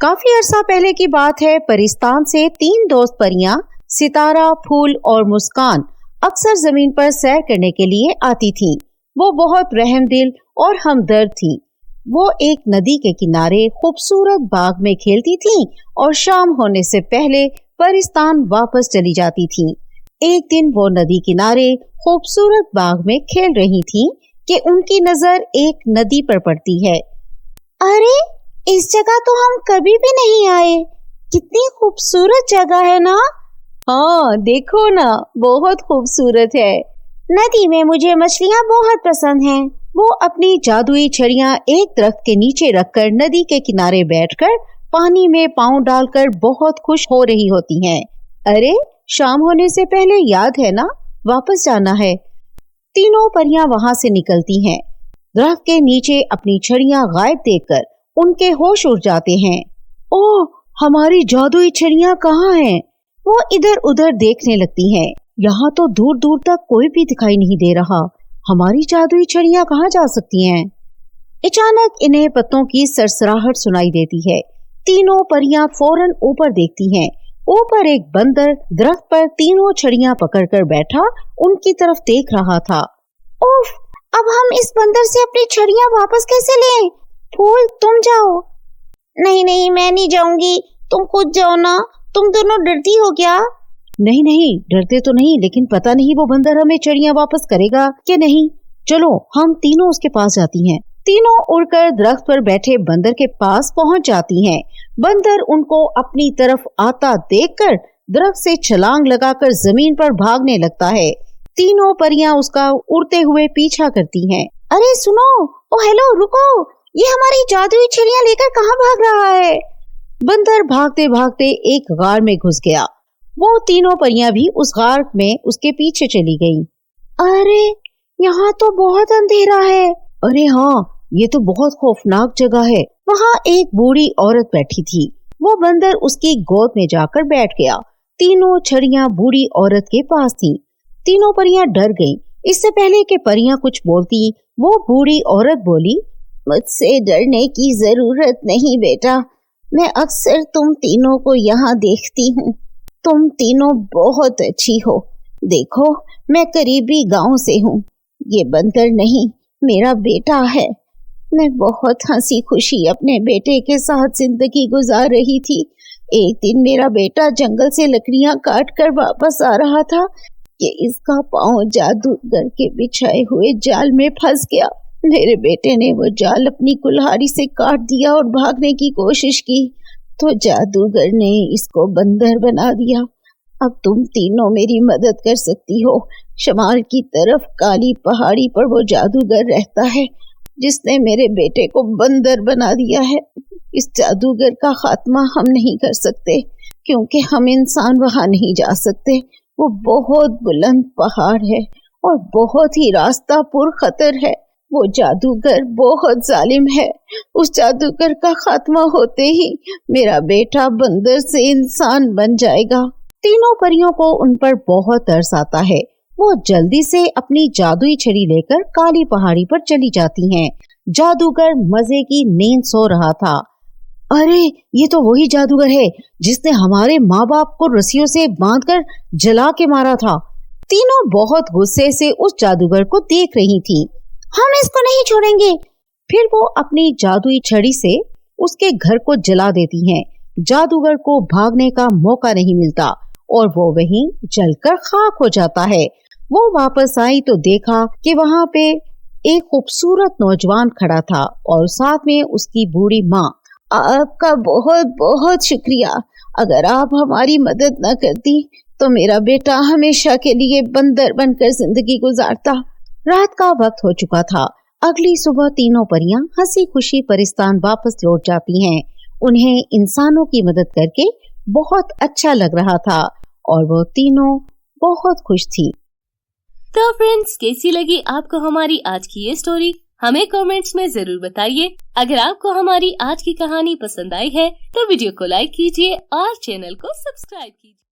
काफी अरसा पहले की बात है। परिस्तान से 3 दोस्त परियां सितारा, फूल और मुस्कान अक्सर जमीन पर सैर करने के लिए आती थीं। वो बहुत रहमदिल और हमदर्द थीं। वो एक नदी के किनारे खूबसूरत बाग में खेलती थीं और शाम होने से पहले परिस्तान वापस चली जाती थीं। एक दिन वो नदी किनारे खूबसूरत बाग में खेल रही थीं कि उनकी नजर एक नदी पर पड़ती है। अरे, इस जगह तो हम कभी भी नहीं आए। कितनी खूबसूरत जगह है ना? हाँ, देखो ना, बहुत खूबसूरत है। नदी में मुझे मछलियाँ बहुत पसंद हैं। वो अपनी जादुई छड़ियाँ एक दरख्त के नीचे रखकर नदी के किनारे बैठकर पानी में पाँव डालकर बहुत खुश हो रही होती हैं। अरे, शाम होने से पहले याद है ना, वापस जाना है। तीनों परियां वहां से निकलती हैं। दरख्त के नीचे अपनी छड़ियां गायब देखकर उनके होश उड़ जाते हैं। ओह, हमारी जादुई छड़ियां कहाँ हैं? वो इधर उधर देखने लगती हैं। यहाँ तो दूर दूर तक कोई भी दिखाई नहीं दे रहा। हमारी जादुई छड़ियां कहाँ जा सकती हैं? अचानक इन्हें पत्तों की सरसराहट सुनाई देती है। तीनों परियां फौरन ऊपर देखती हैं। ऊपर एक बंदर दरख्त पर तीनों छड़ियां पकड़कर बैठा उनकी तरफ देख रहा था। उफ, अब हम इस बंदर से अपनी छड़ियां वापस कैसे लें? फूल, तुम जाओ। नहीं, मैं नहीं जाऊंगी, तुम खुद जाओ ना। तुम दोनों डरती हो क्या? नहीं, डरते तो नहीं, लेकिन पता नहीं वो बंदर हमें छड़ियां वापस करेगा कि नहीं। चलो, हम तीनों उसके पास जाती हैं। तीनों उड़कर दरख्त पर बैठे बंदर के पास पहुंच जाती हैं। बंदर उनको अपनी तरफ आता देखकर दरख्त से छलांग लगाकर जमीन पर भागने लगता है। तीनों परियां उसका उड़ते हुए पीछा करती हैं। अरे सुनो, ओ हेलो, रुको, ये हमारी जादुई छड़ियां लेकर कहाँ भाग रहा है? बंदर भागते भागते एक गार में घुस गया। वो तीनों परियां भी उस गार में उसके पीछे चली गईं। अरे, यहाँ तो बहुत अंधेरा है। अरे हाँ, ये तो बहुत खौफनाक जगह है। वहाँ एक बूढ़ी औरत बैठी थी। वो बंदर उसकी गोद में जाकर बैठ गया। तीनों छड़ियां बूढ़ी औरत के पास थीं। तीनों परियां डर गईं। इससे पहले कि परियां कुछ बोलती, वो बूढ़ी औरत बोली, मुझसे डरने की जरूरत नहीं बेटा। मैं अक्सर तुम तीनों को यहाँ देखती हूँ। तुम तीनों बहुत अच्छी हो। देखो, मैं करीबी गांव से हूँ। ये बंदर नहीं, मेरा बेटा है। मैं बहुत हंसी खुशी अपने बेटे के साथ जिंदगी गुजार रही थी। एक दिन मेरा बेटा जंगल से लकड़ियां काट कर वापस आ रहा था कि इसका पाँव जादूगर के बिछाए हुए जाल में फंस गया। मेरे बेटे ने वो जाल अपनी कुल्हाड़ी से काट दिया और भागने की कोशिश की, तो जादूगर ने इसको बंदर बना दिया। अब तुम तीनों मेरी मदद कर सकती हो। शमाल की तरफ काली पहाड़ी पर वो जादूगर रहता है जिसने मेरे बेटे को बंदर बना दिया है। इस जादूगर का खात्मा हम नहीं कर सकते क्योंकि हम इंसान वहां नहीं जा सकते। वो बहुत बुलंद पहाड़ है और बहुत ही रास्ता पुरखतर है। वो जादूगर बहुत जालिम है। उस जादूगर का खात्मा होते ही मेरा बेटा बंदर से इंसान बन जाएगा। तीनों परियों को उन पर बहुत तरस आता है। वो जल्दी से अपनी जादुई छड़ी लेकर काली पहाड़ी पर चली जाती हैं। जादूगर मजे की नींद सो रहा था। अरे, ये तो वही जादूगर है जिसने हमारे माँ बाप को रस्सियों से बांधकर जला के मारा था। तीनों बहुत गुस्से से उस जादूगर को देख रही थीं। हम इसको नहीं छोड़ेंगे। फिर वो अपनी जादुई छड़ी से उसके घर को जला देती हैं। जादूगर को भागने का मौका नहीं मिलता और वो वहीं जलकर खाक हो जाता है। वो वापस आई तो देखा कि वहाँ पे एक खूबसूरत नौजवान खड़ा था और साथ में उसकी बूढ़ी माँ। आपका बहुत बहुत शुक्रिया। अगर आप हमारी मदद न करती तो मेरा बेटा हमेशा के लिए बंदर बनकर जिंदगी गुजारता। रात का वक्त हो चुका था। अगली सुबह तीनों परियां हंसी खुशी परिस्तान वापस लौट जाती हैं। उन्हें इंसानों की मदद करके बहुत अच्छा लग रहा था और वो तीनों बहुत खुश थी। तो फ्रेंड्स, कैसी लगी आपको हमारी आज की ये स्टोरी? हमें कमेंट्स में जरूर बताइए। अगर आपको हमारी आज की कहानी पसंद आई है तो वीडियो को लाइक कीजिए और चैनल को सब्सक्राइब कीजिए।